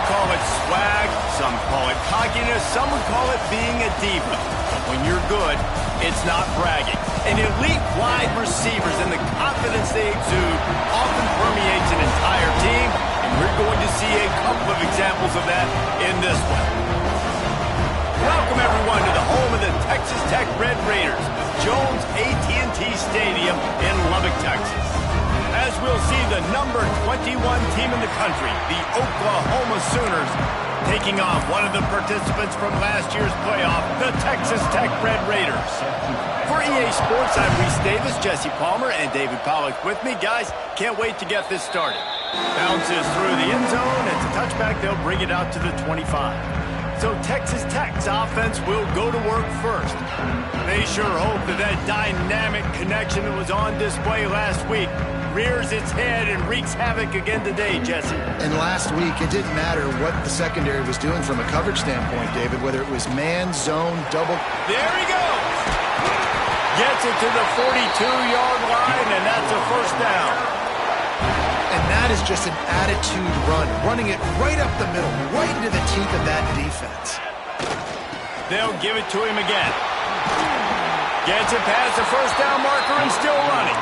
call it swag, some call it cockiness, some would call it being a diva. When you're good, it's not bragging. And elite wide receivers and the confidence they exude often permeates an entire team, and we're going to see a couple of examples of that in this one. Welcome, everyone, to the home of the Texas Tech Red Raiders, Jones AT&T Stadium in Lubbock, Texas. As we'll see the number 21 team in the country, the Oklahoma Sooners, taking on one of the participants from last year's playoff, the Texas Tech Red Raiders. For EA Sports, I'm Reese Davis, Jesse Palmer, and David Pollack with me. Guys, can't wait to get this started. Bounces through the end zone, and to touchback, they'll bring it out to the 25. So Texas Tech's offense will go to work first. They sure hope that that dynamic connection that was on display last week rears its head and wreaks havoc again today, Jesse. And last week, it didn't matter what the secondary was doing from a coverage standpoint, David, whether it was man, zone, double. There he goes. Gets it to the 42-yard line, and that's a first down. And that is just an attitude run, running it right up the middle, right into the teeth of that defense. They'll give it to him again. Gets it past the first down marker and still running.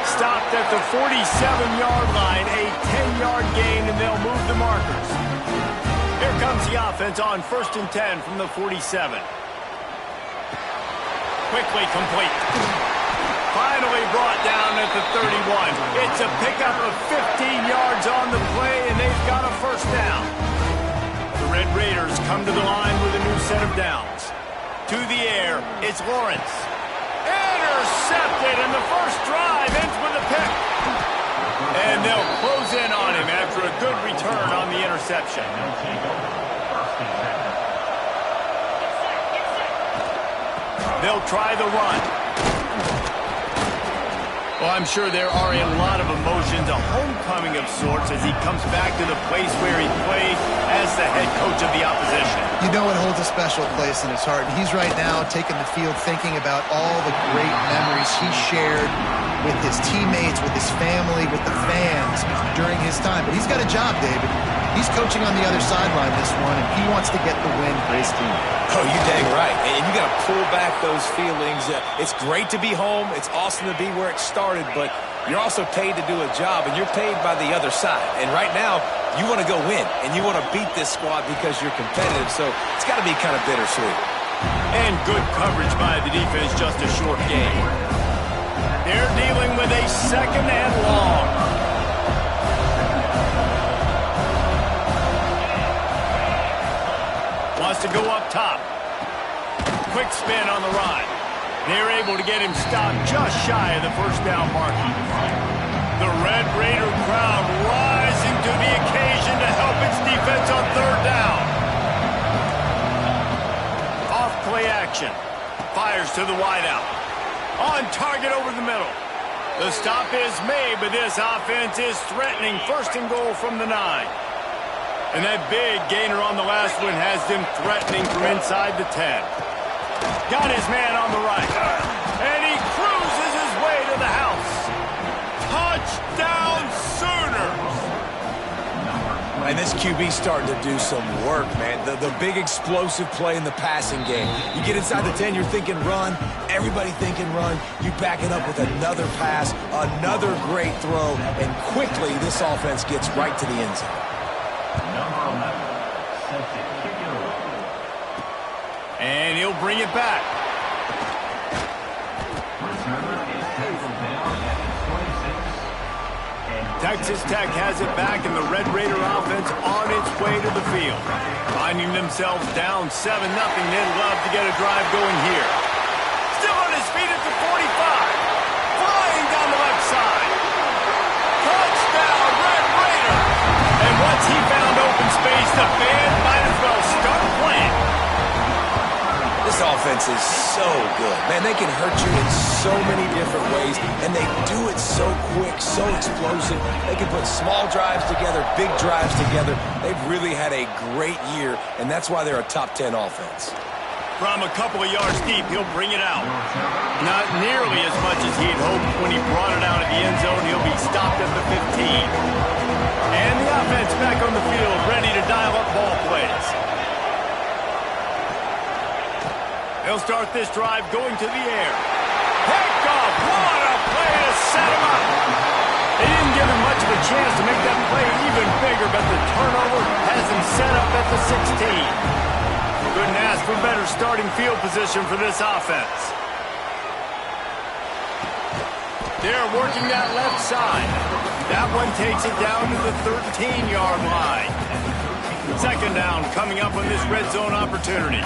Stopped at the 47-yard line, a 10-yard gain, and they'll move the markers. Here comes the offense on 1st and 10 from the 47. Quickly complete. Finally brought down at the 31. It's a pickup of 15 yards on the play, and they've got a first down. The Red Raiders come to the line with a new set of downs. To the air, it's Lawrence. Intercepted, and the first drive ends with a pick. And they'll close in on him after a good return on the interception. They'll try the run. Well, I'm sure there are a lot of emotions, a homecoming of sorts, as he comes back to the place where he played as the head coach of the opposition. You know it holds a special place in his heart. He's right now taking the field thinking about all the great memories he shared with his teammates, with his family, with the fans during his time. But he's got a job, David. He's coaching on the other sideline this one, and he wants to get the win for his team. Oh, you dang right. And you got to pull back those feelings. It's great to be home. It's awesome to be where it started, but you're also paid to do a job, and you're paid by the other side. And right now, you want to go win, and you want to beat this squad because you're competitive, so it's got to be kind of bittersweet. And good coverage by the defense, just a short gain. They're dealing with a second and long. Wants to go up top. Quick spin on the run. They're able to get him stopped just shy of the first down marker. The Red Raider crowd rising to the occasion to help its defense on third down. Off play action. Fires to the wideout. On target over the middle. The stop is made, but this offense is threatening first and goal from the 9. And that big gainer on the last one has them threatening from inside the 10. Got his man on the right. And he cruises his way to the house. Touchdown Sooners! And this QB's starting to do some work, man. The big explosive play in the passing game. You get inside the 10, you're thinking run. Everybody thinking run. You back it up with another pass, another great throw, and quickly this offense gets right to the end zone. And he'll bring it back. Texas Tech has it back, and the Red Raider offense on its way to the field. Finding themselves down 7-0, they'd love to get a drive going here. Still on his feet at the 45. Flying down the left side. Touchdown, Red Raider! And once he found open space, the band might as well start playing. This offense is so good. Man, they can hurt you in so many different ways, and they do it so quick, so explosive. They can put small drives together, big drives together. They've really had a great year, and that's why they're a top 10 offense. From a couple of yards deep, he'll bring it out. Not nearly as much as he'd hoped when he brought it out of the end zone. He'll be stopped at the 15. And the offense back on the field, ready to dial up ball plays. They'll start this drive going to the air. Picked off. What a play to set him up. They didn't give him much of a chance to make that play even bigger, but the turnover has him set up at the 16. Couldn't ask for better starting field position for this offense. They're working that left side. That one takes it down to the 13-yard line. Second down coming up on this red zone opportunity.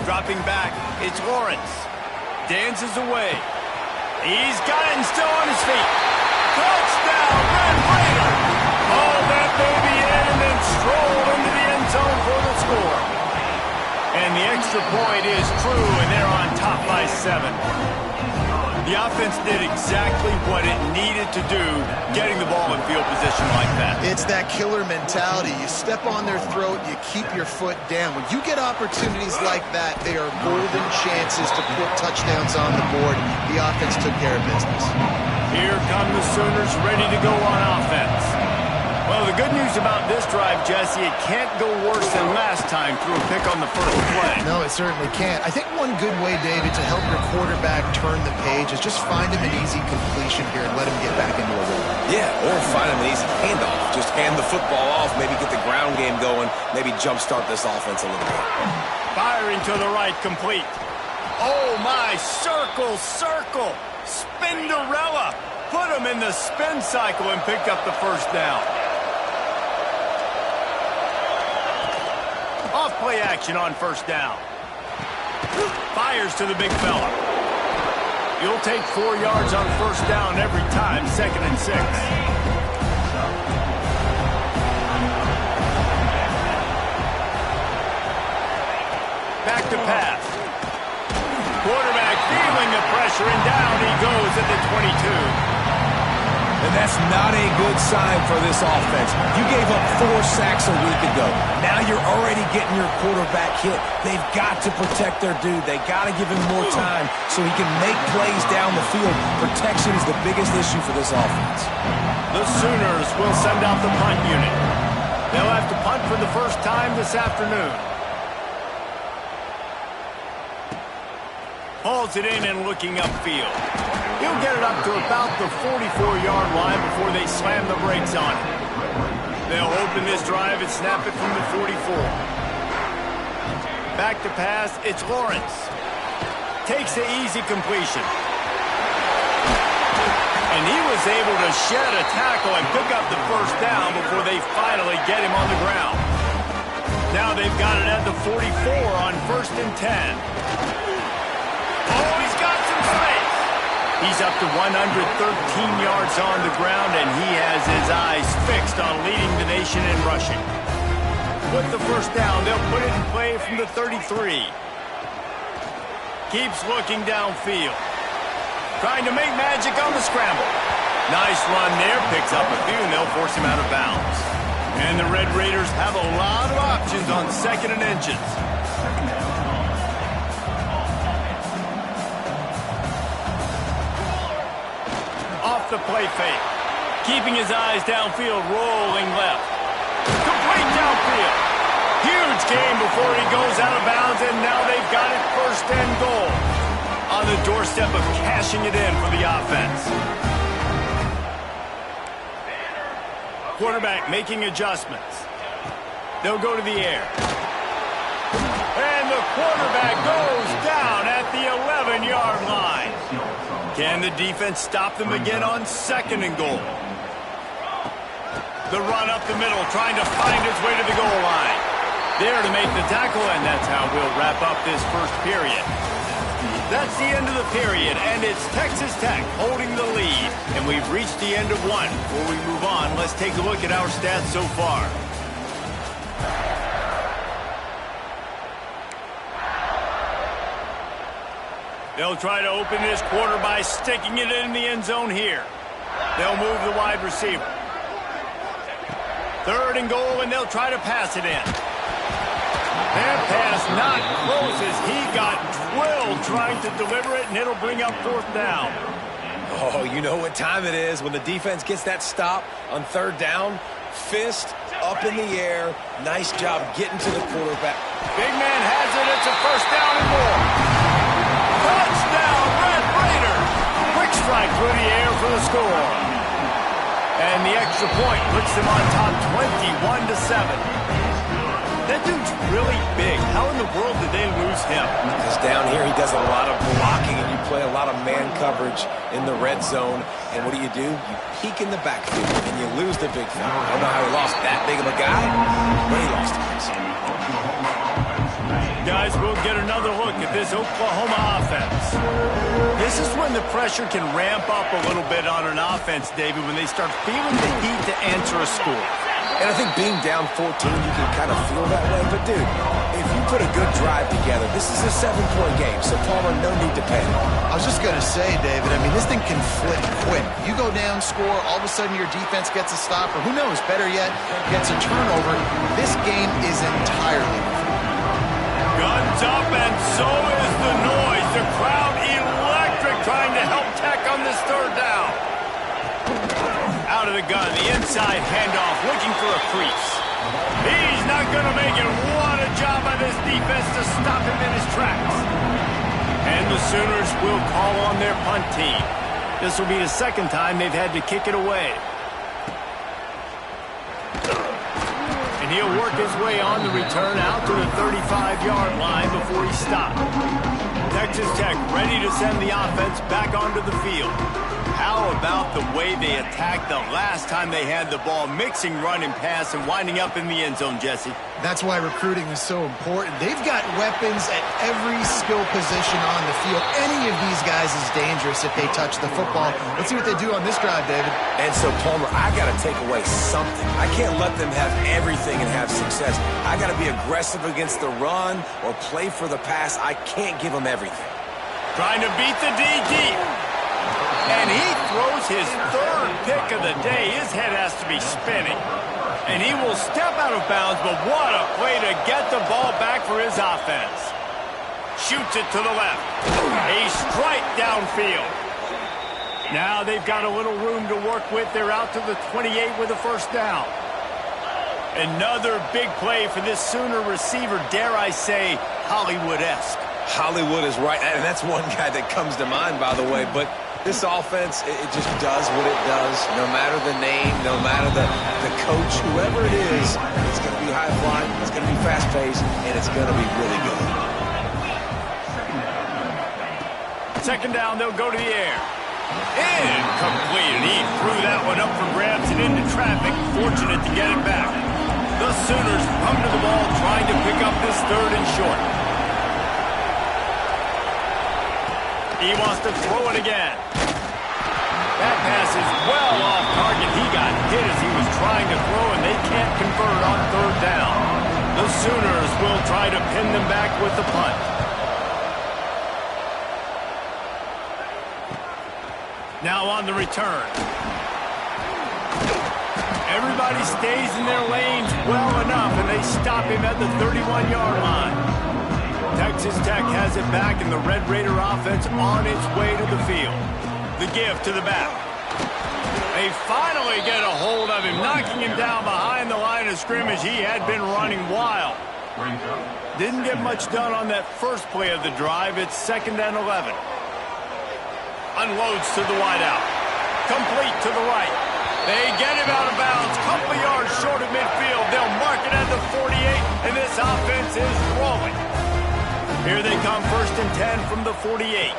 Dropping back, it's Lawrence. Dances away. He's got it and still on his feet. Touchdown, Red Raider! All that baby in and then strolled into the end zone for the score. And the extra point is true, and they're on top by 7. The offense did exactly what it needed to do, getting the ball in field position like that. It's that killer mentality. You step on their throat, you keep your foot down. When you get opportunities like that, they are golden chances to put touchdowns on the board. The offense took care of business. Here come the Sooners ready to go on offense. Well, the good news about this drive, Jesse, it can't go worse than last time through a pick on the first play. No, it certainly can't. I think one good way, David, to help your quarterback turn the page is just find him an easy completion here and let him get back into a rhythm. Yeah, or find him an easy handoff. Just hand the football off, maybe get the ground game going, maybe jumpstart this offense a little bit. Firing to the right, complete. Oh, my, circle, circle. Spinderella. Put him in the spin cycle and picked up the first down. Off play action on first down. Fires to the big fella. You'll take 4 yards on first down every time, 2nd and 6. Back to pass. Quarterback feeling the pressure, and down he goes at the 22. And that's not a good sign for this offense. You gave up 4 sacks a week ago. Now you're already getting your quarterback hit. They've got to protect their dude. They got to give him more time so he can make plays down the field. Protection is the biggest issue for this offense. The Sooners will send out the punt unit. They'll have to punt for the first time this afternoon. Hauls it in and looking upfield. He'll get it up to about the 44-yard line before they slam the brakes on it. They'll open this drive and snap it from the 44. Back to pass, it's Lawrence. Takes the easy completion. And he was able to shed a tackle and pick up the first down before they finally get him on the ground. Now they've got it at the 44 on 1st and 10. Oh, he's got some space. He's up to 113 yards on the ground, and he has his eyes fixed on leading the nation in rushing. With the first down, they'll put it in play from the 33. Keeps looking downfield. Trying to make magic on the scramble. Nice run there, picks up a few, and they'll force him out of bounds. And the Red Raiders have a lot of options on 2nd and inches. Off the play fake. Keeping his eyes downfield, rolling left. Complete downfield. Huge game before he goes out of bounds, and now they've got it 1st and goal. On the doorstep of cashing it in for the offense. Quarterback making adjustments. They'll go to the air. And the quarterback goes down at the 11-yard line. Can the defense stop them again on 2nd and goal? The run up the middle, trying to find its way to the goal line. There to make the tackle, and that's how we'll wrap up this first period. That's the end of the period, and it's Texas Tech holding the lead. And we've reached the end of one. Before we move on, let's take a look at our stats so far. They'll try to open this quarter by sticking it in the end zone here. They'll move the wide receiver. 3rd and goal, and they'll try to pass it in. And pass not close as he got drilled trying to deliver it, and it'll bring up 4th down. Oh, you know what time it is when the defense gets that stop on 3rd down. Fist up in the air. Nice job getting to the quarterback. Big man has it. It's a 1st down and more. Touchdown, Red Raiders. Quick strike through the air for the score. And the extra point puts them on top 21-7. That dude's really big. How in the world did they lose him? Because down here he does a lot of blocking and you play a lot of man coverage in the red zone. And what do? You peek in the backfield and you lose the big fella. I don't know how he lost that big of a guy, but he lost him. Guys, we'll get another look at this Oklahoma offense. This is when the pressure can ramp up a little bit on an offense, David, when they start feeling the heat to answer a score. And I think being down 14, you can kind of feel that way. But, dude, if you put a good drive together, this is a 7-point game, so Palmer, no need to panic. I was just going to say, David, I mean, this thing can flip quick. You go down, score, all of a sudden your defense gets a stop, or who knows, better yet, gets a turnover. This game is entirely different. Guns up, and so is the noise. The crowd electric trying to help Tech on this 3rd down. Out of the gun, the inside handoff, looking for a crease. He's not going to make it. What a job by this defense to stop him in his tracks. And the Sooners will call on their punt team. This will be the 2nd time they've had to kick it away. And he'll work his way on the return out to the 35-yard line before he stopped. Texas Tech ready to send the offense back onto the field. How about the way they attacked the last time they had the ball, mixing run and pass and winding up in the end zone, Jesse? That's why recruiting is so important. They've got weapons at every skill position on the field. Any of these guys is dangerous if they touch the football. Let's see what they do on this drive, David. And so, Palmer, I got to take away something. I can't let them have everything and have success. I got to be aggressive against the run or play for the pass. I can't give them everything. Trying to beat the D deep. And he throws his 3rd pick of the day. His head has to be spinning. And he will step out of bounds, but what a play to get the ball back for his offense. Shoots it to the left. A strike downfield. Now they've got a little room to work with. They're out to the 28 with a 1st down. Another big play for this Sooner receiver, dare I say, Hollywood-esque. Hollywood is right, and that's one guy that comes to mind, by the way, but this offense, it just does what it does. No matter the name, no matter the coach, whoever it is, it's going to be high-flying, it's going to be fast-paced, and it's going to be really good. 2nd down, they'll go to the air. Incomplete. He threw that one up for grabs and into traffic. Fortunate to get it back. The Sooners come to the ball, trying to pick up this 3rd and short. He wants to throw it again. That pass is well off target. He got hit as he was trying to throw, and they can't convert on 3rd down. The Sooners will try to pin them back with the punt. Now on the return. Everybody stays in their lanes well enough, and they stop him at the 31-yard line. Texas Tech has it back, and the Red Raider offense on its way to the field. The give to the back. They finally get a hold of him, knocking him down behind the line of scrimmage. He had been running wild. Didn't get much done on that first play of the drive. It's 2nd and 11. Unloads to the wideout. Complete to the right. They get him out of bounds. Couple yards short of midfield. They'll mark it at the 48, and this offense is rolling. Here they come, 1st and 10 from the 48.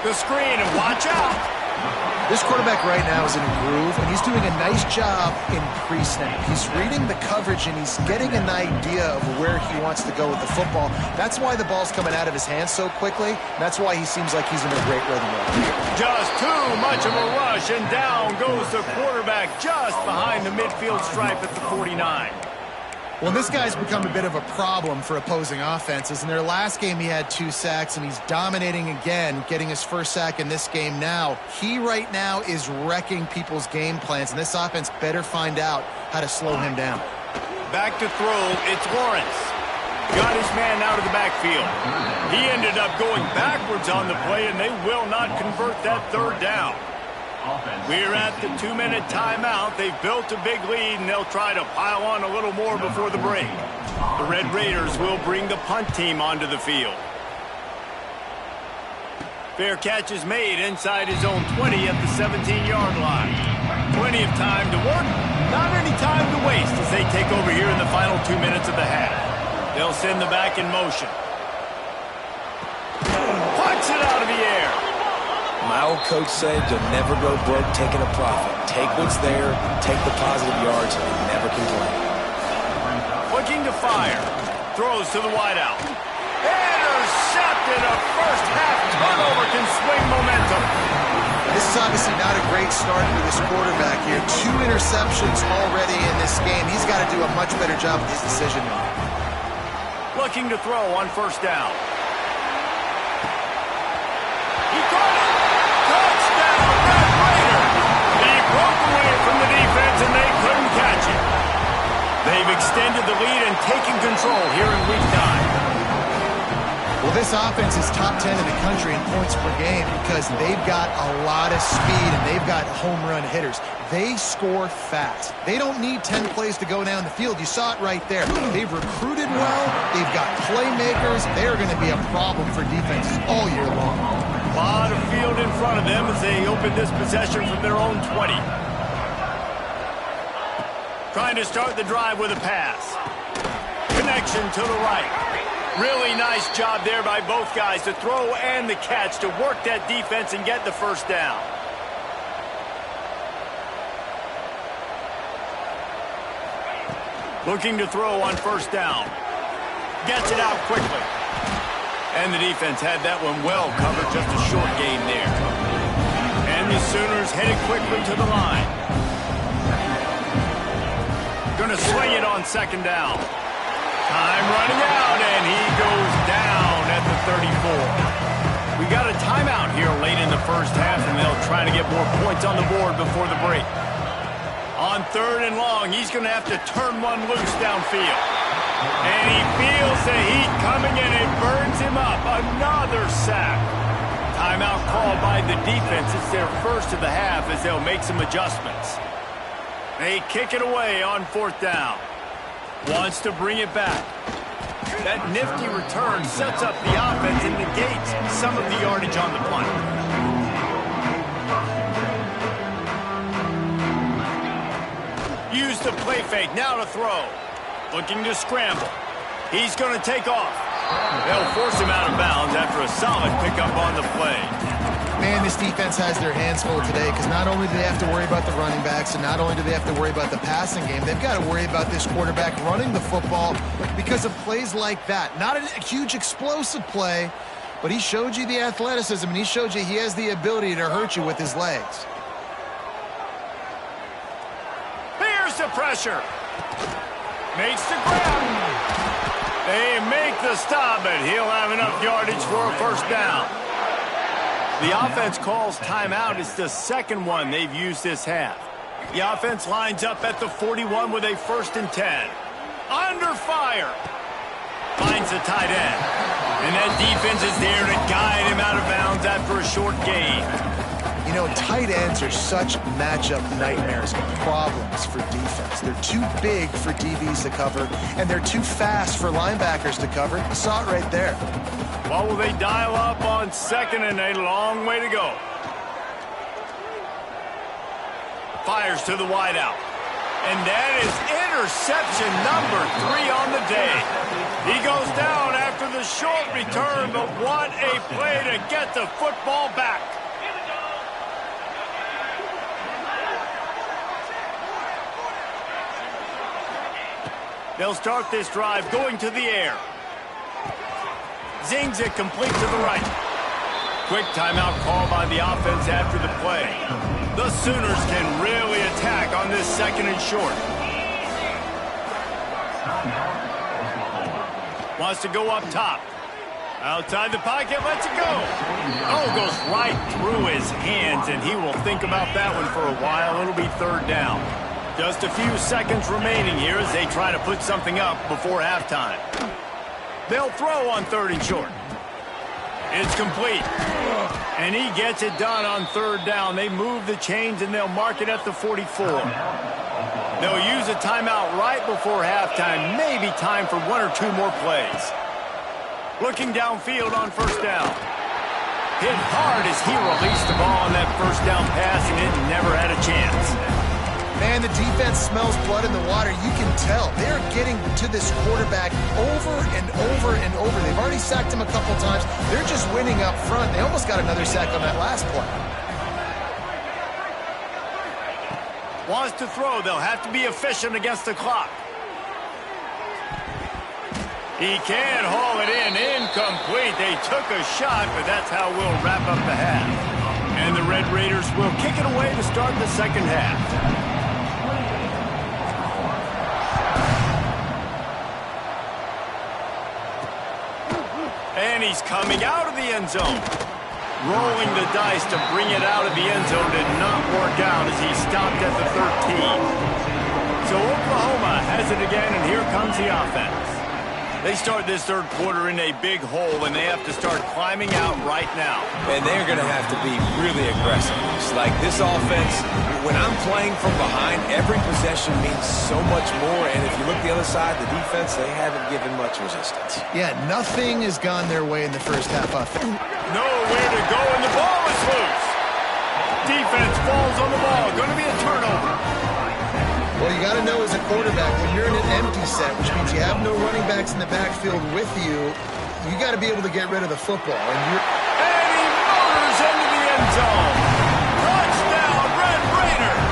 The screen, and watch out. This quarterback right now is in a groove, and he's doing a nice job in pre-snap. He's reading the coverage, and he's getting an idea of where he wants to go with the football. That's why the ball's coming out of his hands so quickly. That's why he seems like he's in a great rhythm right now. Just too much of a rush, and down goes the quarterback just behind the midfield stripe at the 49. Well, this guy's become a bit of a problem for opposing offenses. In their last game, he had 2 sacks, and he's dominating again, getting his 1st sack in this game now. He right now is wrecking people's game plans, and this offense better find out how to slow him down. Back to throw, it's Lawrence. Got his man out of the backfield. He ended up going backwards on the play, and they will not convert that third down. We're at the 2-minute timeout. They've built a big lead, and they'll try to pile on a little more before the break. The Red Raiders will bring the punt team onto the field. Fair catch is made inside his own 20 at the 17-yard line. Plenty of time to work, not any time to waste as they take over here in the final 2 minutes of the half. They'll send the back in motion. Punts it out of the air. My old coach said you'll never go broke taking a profit. Take what's there, take the positive yards, and never complain. Looking to fire. Throws to the wideout. Intercepted. A first half turnover can swing momentum. This is obviously not a great start for this quarterback here. 2 interceptions already in this game. He's got to do a much better job with his decision making. Looking to throw on first down. He caught it. Touchdown, Red Raiders. He broke away from the defense and they couldn't catch it. They've extended the lead and taken control here in week 9. Well, this offense is top 10 in the country in points per game because they've got a lot of speed and they've got home run hitters. They score fast. They don't need 10 plays to go down the field. You saw it right there. They've recruited well. They've got playmakers. They're going to be a problem for defenses all year long. A lot of field in front of them as they open this possession from their own 20. Trying to start the drive with a pass. Connection to the right. Really nice job there by both guys to throw and the catch to work that defense and get the first down. Looking to throw on first down. Gets it out quickly. And the defense had that one well covered, just a short gain there. And the Sooners headed quickly to the line. Going to swing it on second down. Time running out, and he goes down at the 34. We got a timeout here late in the first half, and they'll try to get more points on the board before the break. On third and long, he's going to have to turn one loose downfield. And he feels the heat coming, and it burns him up. Another sack. Timeout called by the defense. It's their first of the half as they'll make some adjustments. They kick it away on fourth down. Wants to bring it back. That nifty return sets up the offense and negates some of the yardage on the punt. Use the play fake, now to throw. Looking to scramble. He's going to take off. They'll force him out of bounds after a solid pickup on the play. Man, this defense has their hands full today because not only do they have to worry about the running backs and not only do they have to worry about the passing game, they've got to worry about this quarterback running the football because of plays like that. Not a huge explosive play, but he showed you the athleticism and he showed you he has the ability to hurt you with his legs. Here's the pressure. Makes the grab. They make the stop, but he'll have enough yardage for a first down. The offense calls timeout. It's the second one they've used this half. The offense lines up at the 41 with a 1st and 10. Under fire. Finds the tight end. And that defense is there to guide him out of bounds after a short gain. You know, tight ends are such matchup nightmares and problems for defense. They're too big for DBs to cover, and they're too fast for linebackers to cover. You saw it right there. What will they dial up on second and a long way to go? Fires to the wideout. And that is interception number 3 on the day. He goes down after the short return, but what a play to get the football back. They'll start this drive going to the air. Zings it complete to the right. Quick timeout call by the offense after the play. The Sooners can really attack on this 2nd and short. Wants to go up top. Outside the pocket, lets it go. Oh, goes right through his hands, and he will think about that one for a while. It'll be 3rd down. Just a few seconds remaining here as they try to put something up before halftime. They'll throw on 3rd and short. It's complete. And he gets it done on 3rd down. They move the chains, and they'll mark it at the 44. They'll use a timeout right before halftime. Maybe time for 1 or 2 more plays. Looking downfield on 1st down. Hit hard as he released the ball on that 1st down pass, and it never had a chance. Man, the defense smells blood in the water. You can tell. They're getting to this quarterback over and over and over. They've already sacked him a couple times. They're just winning up front. They almost got another sack on that last play. Wants to throw. They'll have to be efficient against the clock. He can't haul it in. Incomplete. They took a shot, but that's how we'll wrap up the half. And the Red Raiders will kick it away to start the 2nd half. And he's coming out of the end zone. Rolling the dice to bring it out of the end zone did not work out as he stopped at the 13. So Oklahoma has it again, and here comes the offense. They start this 3rd quarter in a big hole, and they have to start climbing out right now. And they're going to have to be really aggressive. It's like this offense, when I'm playing from behind, every possession means so much more. And if you look the other side, the defense, they haven't given much resistance. Yeah, nothing has gone their way in the 1st half offense. Nowhere to go, and the ball is loose. Defense falls on the ball. Going to be a turnover. Well, you got to know as a quarterback, when you're in an empty set, which means you have no running backs in the backfield with you, you got to be able to get rid of the football. And he motors into the end zone. Touchdown, Red Raiders.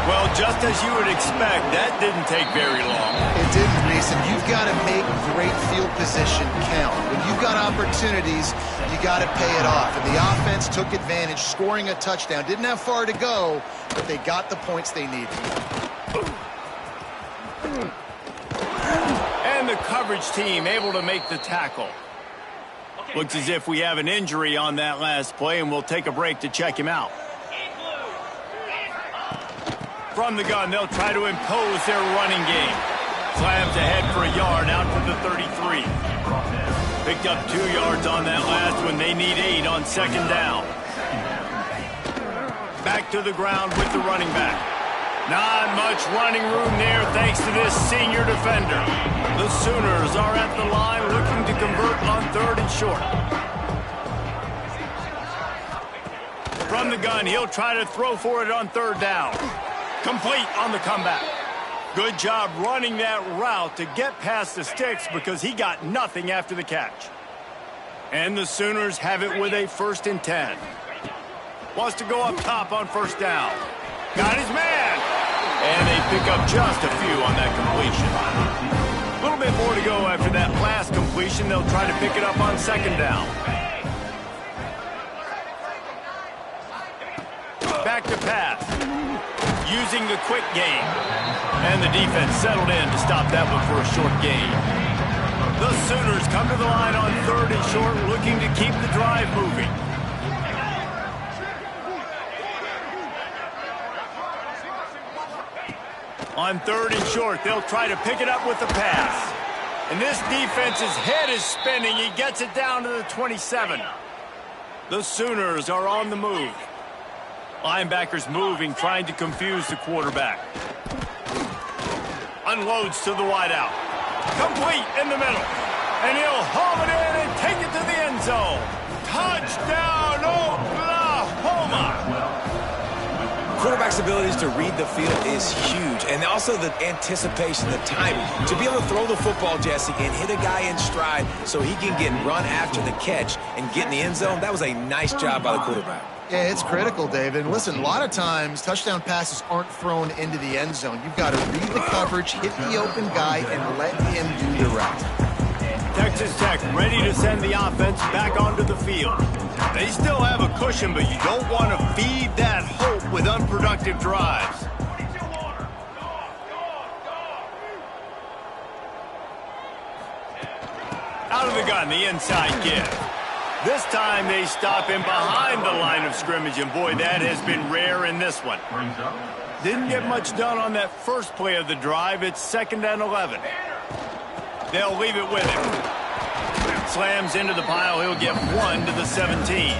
Well, just as you would expect, that didn't take very long. It didn't, Reese, and you've got to make great field position count. When you've got opportunities, you got to pay it off. And the offense took advantage, scoring a touchdown. Didn't have far to go, but they got the points they needed. And the coverage team able to make the tackle. Looks as if we have an injury on that last play, and we'll take a break to check him out. From the gun, they'll try to impose their running game. Slams ahead for a yard out to the 33. Picked up 2 yards on that last one. They need 8 on 2nd down. Back to the ground with the running back. Not much running room there thanks to this senior defender. The Sooners are at the line looking to convert on 3rd and short. From the gun, he'll try to throw for it on 3rd down. Complete on the comeback. Good job running that route to get past the sticks because he got nothing after the catch. And the Sooners have it with a 1st and 10. Wants to go up top on 1st down. Got his man. And they pick up just a few on that completion. A little bit more to go after that last completion. They'll try to pick it up on 2nd down. Back to pass. Using the quick game. And the defense settled in to stop that one for a short gain. The Sooners come to the line on 3rd and short, looking to keep the drive moving. On 3rd and short, they'll try to pick it up with the pass. And this defense's head is spinning. He gets it down to the 27. The Sooners are on the move. Linebackers moving, trying to confuse the quarterback. Unloads to the wideout. Complete in the middle. And he'll haul it in and take it to the end zone. Touchdown, Oklahoma! Quarterback's abilities to read the field is huge, and also the anticipation, the timing. To be able to throw the football, Jesse, and hit a guy in stride so he can get run after the catch and get in the end zone, that was a nice job by the quarterback. Yeah, it's critical, David. And listen, a lot of times touchdown passes aren't thrown into the end zone. You've got to read the coverage, hit the open guy, and let him do the rest. Texas Tech ready to send the offense back onto the field. They still have a cushion, but you don't want to feed that hope with unproductive drives. Out of the gun, the inside give. This time they stop him behind the line of scrimmage, and boy, that has been rare in this one. Didn't get much done on that first play of the drive. It's 2nd and 11. They'll leave it with him. Slams into the pile. He'll get 1 to the 17.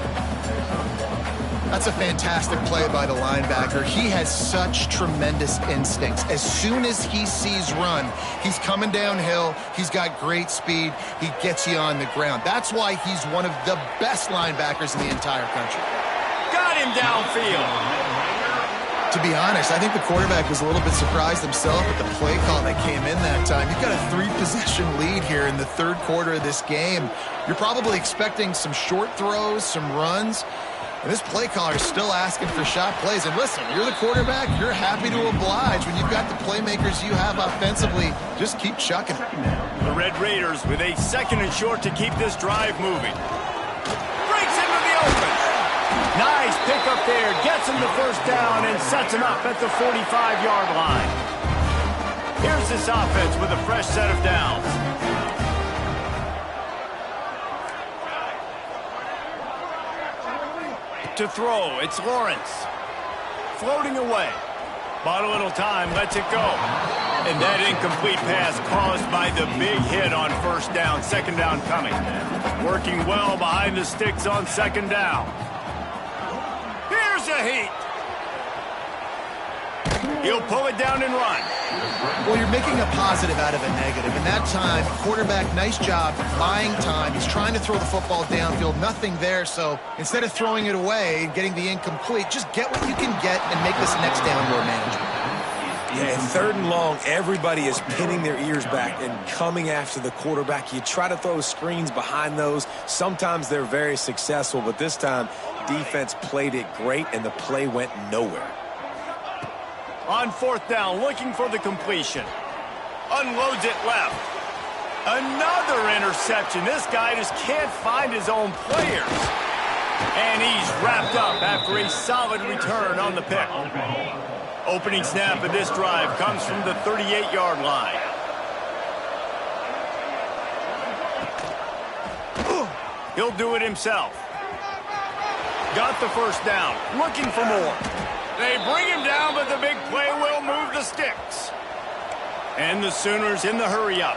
That's a fantastic play by the linebacker. He has such tremendous instincts. As soon as he sees run, he's coming downhill. He's got great speed. He gets you on the ground. That's why he's one of the best linebackers in the entire country. Got him downfield. To be honest, I think the quarterback was a little bit surprised himself at the play call that came in that time. You've got a 3-possession lead here in the third quarter of this game. You're probably expecting some short throws, some runs. And this play caller is still asking for shot plays. And listen, you're the quarterback. You're happy to oblige. When you've got the playmakers you have offensively, just keep chucking it. The Red Raiders with a 2nd and short to keep this drive moving. Breaks into the open. Nice pick up there. Gets him the first down and sets him up at the 45-yard line. Here's this offense with a fresh set of downs. To throw, it's Lawrence. Floating away. Bought a little time, lets it go. And that incomplete pass caused by the big hit on first down. 2nd down coming. Working well behind the sticks on 2nd down. Here's a heat. He'll pull it down and run. Well, you're making a positive out of a negative. In that time, quarterback, nice job buying time. He's trying to throw the football downfield. Nothing there, so instead of throwing it away and getting the incomplete, just get what you can get and make this next down more manageable. Yeah, in 3rd and long, everybody is pinning their ears back and coming after the quarterback. You try to throw screens behind those. Sometimes they're very successful, but this time, defense played it great, and the play went nowhere. On 4th down, looking for the completion. Unloads it left. Another interception. This guy just can't find his own players. And he's wrapped up after a solid return on the pick. Opening snap of this drive comes from the 38-yard line. He'll do it himself. Got the first down. Looking for more. They bring him down, but the big play will move the sticks. And the Sooners in the hurry-up.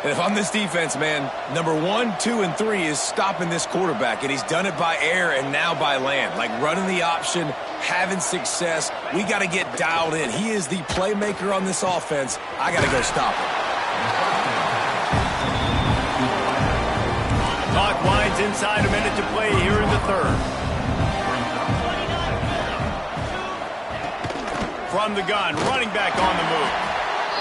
And if I'm this defense, man, number 1, 2, and 3 is stopping this quarterback, and he's done it by air and now by land. Like running the option, having success. We got to get dialed in. He is the playmaker on this offense. I got to go stop him. Clock winds inside a minute to play here in the 3rd. From the gun, running back on the move.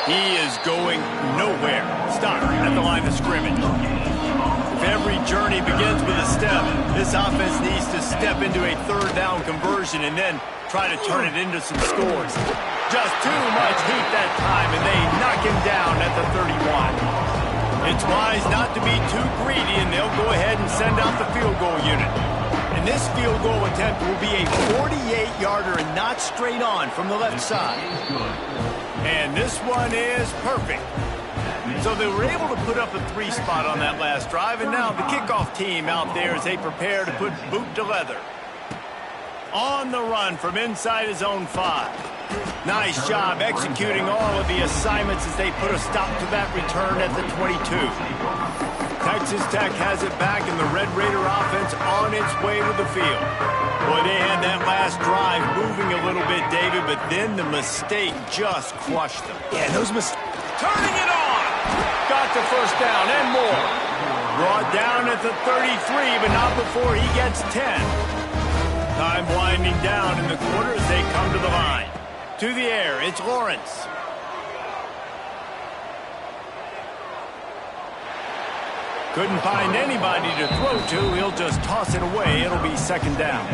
He is going nowhere. Stopped at the line of scrimmage. If every journey begins with a step, this offense needs to step into a 3rd down conversion and then try to turn it into some scores. Just too much heat that time, and they knock him down at the 31. It's wise not to be too greedy, and they'll go ahead and send out the field goal unit. And this field goal attempt will be a 48-yarder and not straight on from the left side. And this one is perfect. So they were able to put up a 3 spot on that last drive, and now the kickoff team out there as they prepare to put boot to leather. On the run from inside his own 5. Nice job executing all of the assignments as they put a stop to that return at the 22. Texas Tech has it back, and the Red Raider offense on its way to the field. Boy, they had that last drive moving a little bit, David, but then the mistake just crushed them. Yeah, those mistakes. Turning it on! Got the first down and more. Brought down at the 33, but not before he gets 10. Time winding down in the quarter as they come to the line. To the air, it's Lawrence. Couldn't find anybody to throw to. He'll just toss it away. It'll be 2nd down.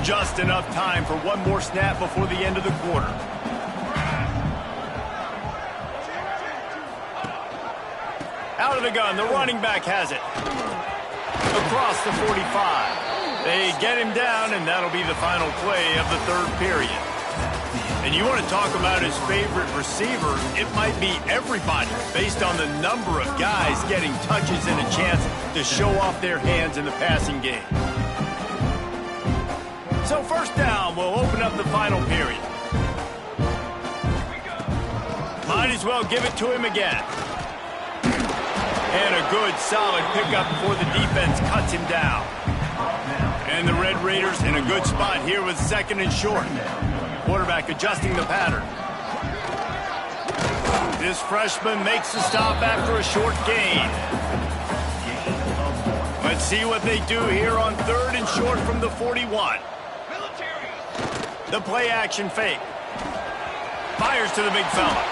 Just enough time for one more snap before the end of the quarter. Out of the gun, the running back has it. Across the 45. They get him down, and that'll be the final play of the 3rd period. And you want to talk about his favorite receiver, it might be everybody based on the number of guys getting touches and a chance to show off their hands in the passing game. So 1st down will open up the final period. Might as well give it to him again. And a good, solid pickup before the defense cuts him down. And the Red Raiders in a good spot here with 2nd and short. Quarterback adjusting the pattern. This freshman makes the stop after a short gain. Let's see what they do here on 3rd and short from the 41. The play action fake. Fires to the big fella.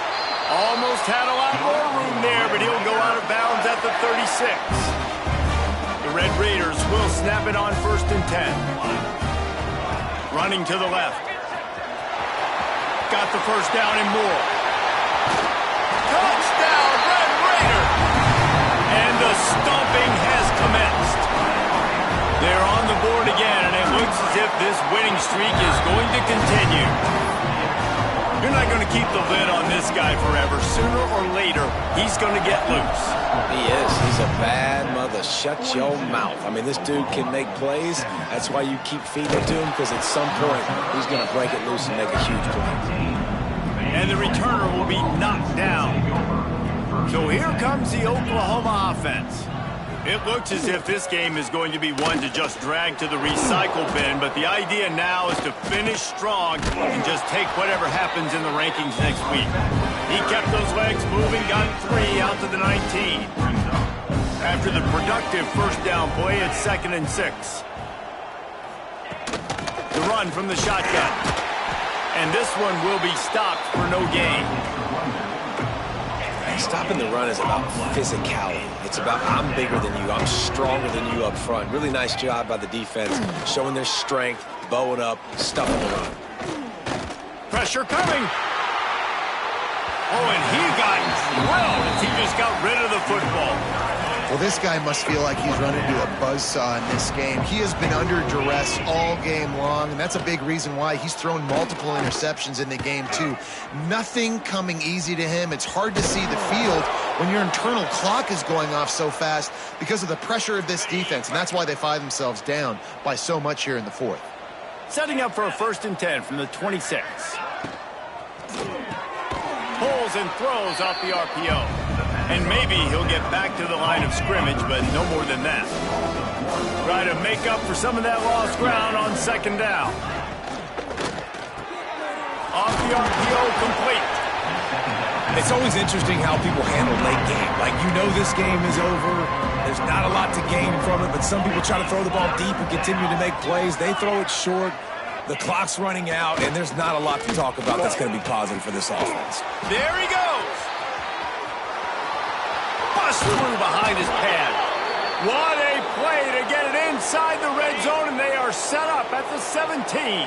Almost had a lot more room there, but he'll go out of bounds at the 36. The Red Raiders will snap it on 1st and 10. Running to the left. Got the first down and more. Touchdown, Red Raiders! And the stomping has commenced. They're on the board again, and it looks as if this winning streak is going to continue. You're not going to keep the lid on this guy forever. Sooner or later, he's going to get loose. He is. He's a bad mother. Shut your mouth. I mean, this dude can make plays. That's why you keep feeding it to him, because at some point, he's going to break it loose and make a huge play. And the returner will be knocked down. So here comes the Oklahoma offense. It looks as if this game is going to be one to just drag to the recycle bin, but the idea now is to finish strong and just take whatever happens in the rankings next week. He kept those legs moving, got 3 out to the 19. After the productive first down play, it's 2nd and 6. The run from the shotgun. And this one will be stopped for no gain. Stopping the run is about physicality. It's about I'm bigger than you, I'm stronger than you up front. Really nice job by the defense, showing their strength, bowing up, stuffing the run. Pressure coming. Oh, and he got drilled as he just got rid of the football. Well, this guy must feel like he's run into a buzzsaw in this game. He has been under duress all game long, and that's a big reason why he's thrown multiple interceptions in the game, too. Nothing coming easy to him. It's hard to see the field when your internal clock is going off so fast because of the pressure of this defense, and that's why they find themselves down by so much here in the 4th. Setting up for a 1st and 10 from the 26. Pulls and throws off the RPO. And maybe he'll get back to the line of scrimmage, but no more than that. Try to make up for some of that lost ground on 2nd down. Off the RPO, complete. It's always interesting how people handle late game. Like, you know this game is over. There's not a lot to gain from it, but some people try to throw the ball deep and continue to make plays. They throw it short. The clock's running out, and there's not a lot to talk about that's going to be positive for this offense. There he goes. Bust through behind his pad. What a play to get it inside the red zone, and they are set up at the 17.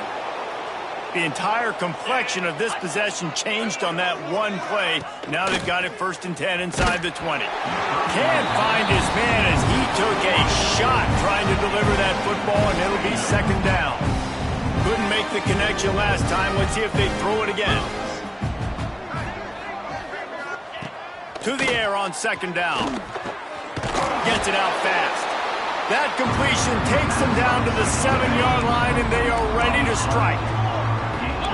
The entire complexion of this possession changed on that one play. Now they've got it 1st and 10 inside the 20. Can't find his man as he took a shot trying to deliver that football, and it'll be 2nd down. Couldn't make the connection last time. Let's see if they throw it again. To the air on 2nd down. Gets it out fast. That completion takes them down to the 7-yard line, and they are ready to strike.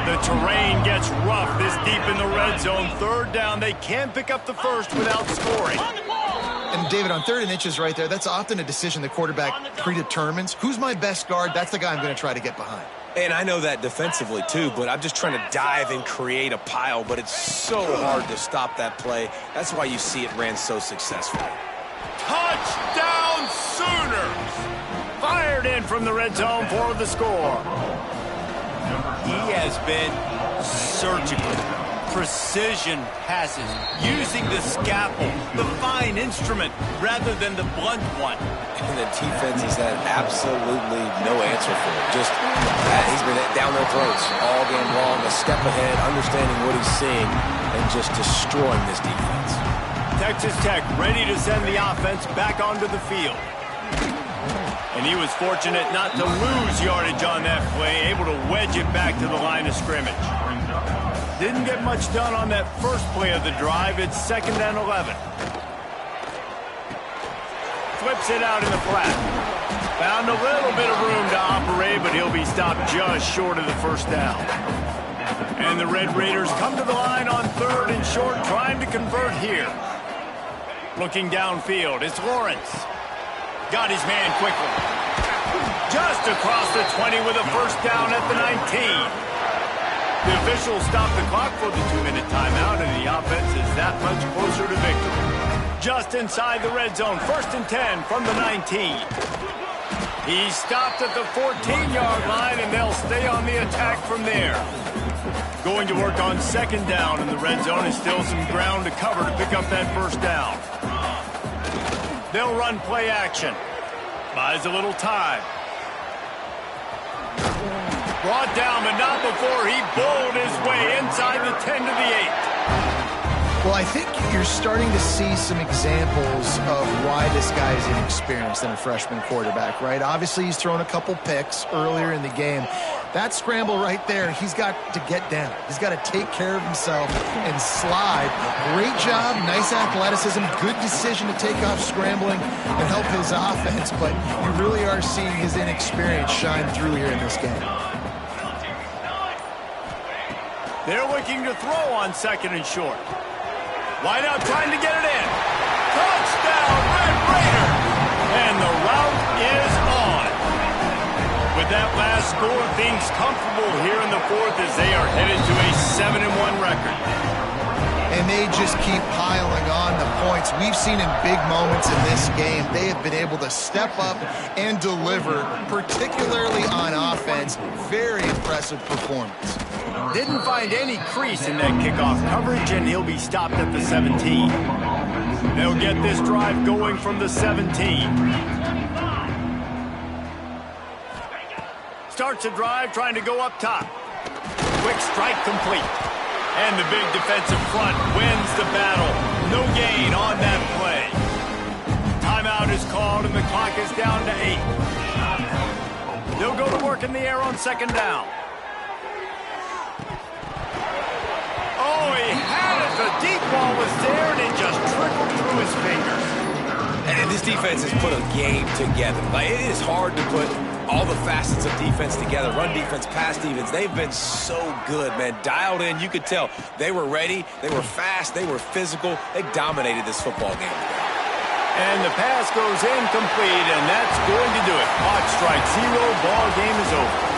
The terrain gets rough this deep in the red zone. 3rd down, they can pick up the first without scoring. And, David, on 3rd and inches right there, that's often a decision the quarterback predetermines. Who's my best guard? That's the guy I'm going to try to get behind. And I know that defensively, too, but I'm just trying to dive and create a pile, but it's so hard to stop that play. That's why you see it ran so successfully. Touchdown Sooners! Fired in from the red zone for the score. He has been surgical. Precision passes, using the scalpel, the fine instrument, rather than the blunt one. And the defense has had absolutely no answer for it. Just he's been down their throats all game long, a step ahead, understanding what he's seeing, and just destroying this defense. Texas Tech ready to send the offense back onto the field. And he was fortunate not to lose yardage on that play, able to wedge it back to the line of scrimmage. Didn't get much done on that first play of the drive. It's 2nd and 11. Flips it out in the flat. Found a little bit of room to operate, but he'll be stopped just short of the first down. And the Red Raiders come to the line on 3rd and short, trying to convert here. Looking downfield, it's Lawrence. Got his man quickly. Just across the 20 with a first down at the 19. The officials stop the clock for the 2-minute timeout, and the offense is that much closer to victory. Just inside the red zone, 1st and 10 from the 19. He stopped at the 14-yard line, and they'll stay on the attack from there. Going to work on 2nd down in the red zone, and still some ground to cover to pick up that first down. They'll run play action. Buys a little time. Brought down, but not before he bowled his way inside the 10 to the 8. Well, I think you're starting to see some examples of why this guy is inexperienced in a freshman quarterback, right? Obviously, he's thrown a couple picks earlier in the game. That scramble right there, he's got to get down. He's got to take care of himself and slide. Great job, nice athleticism, good decision to take off scrambling and help his offense, but you really are seeing his inexperience shine through here in this game. They're looking to throw on 2nd and short. Wide out trying to get it in. Touchdown, Red Raider! And the route is on. With that last score, things comfortable here in the 4th as they are headed to a 7-1 record. And they just keep piling on the points. We've seen in big moments in this game, they have been able to step up and deliver, particularly on offense. Very impressive performance. Didn't find any crease in that kickoff coverage, and he'll be stopped at the 17. They'll get this drive going from the 17. Starts a drive trying to go up top. Quick strike complete. And the big defensive front wins the battle. No gain on that play. Timeout is called, and the clock is down to 8. They'll go to work in the air on 2nd down. Oh, he had it. The deep ball was there, and it just trickled through his fingers. And this defense has put a game together. Like, it is hard to put all the facets of defense together. Run defense, pass defense. They've been so good, man. Dialed in. You could tell they were ready. They were fast. They were physical. They dominated this football game today. And the pass goes incomplete, and that's going to do it. Clock strike 0. Ball game is over.